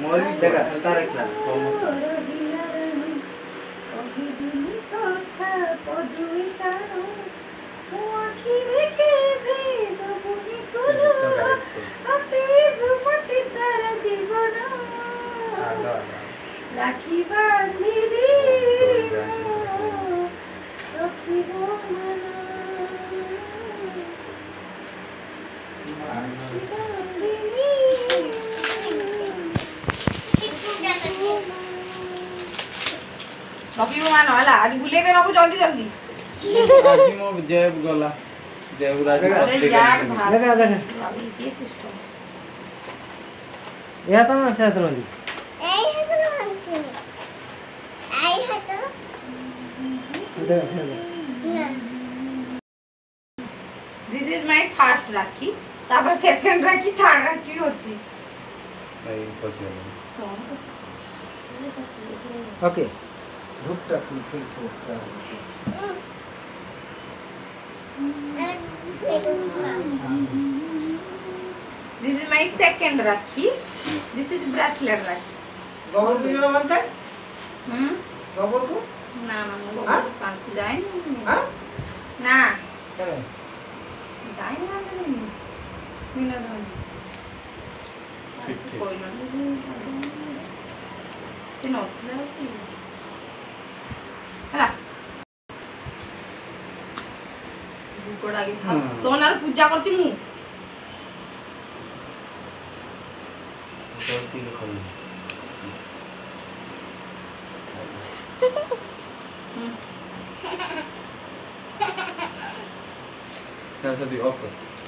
मोर भी देखा चलता रखला समस्त राखी bandhili रखी मान होला आज बुले के नबु जल्दी जल्दी आज मो जय गला जय राज अरे यार देखा देखा अभी ये सिस्टम या तो ना से तो दिस इज माय फर्स्ट राखी तापर सेकंड राखी थर्ड राखी होची नहीं पॉसिबल ओके धूप रखी फिर this is my second rakhi this is bracelet rakhi गोबर भी बनता है गोबर को ना ना वो हाँ? पांच जाए हां ना करे जाए ना मिला ना ठीक ठीक कोई ना से नोट हला गोड़ा के खा तोनार पूजा करती मु गलती लिखल कैसे दी ऑफ कर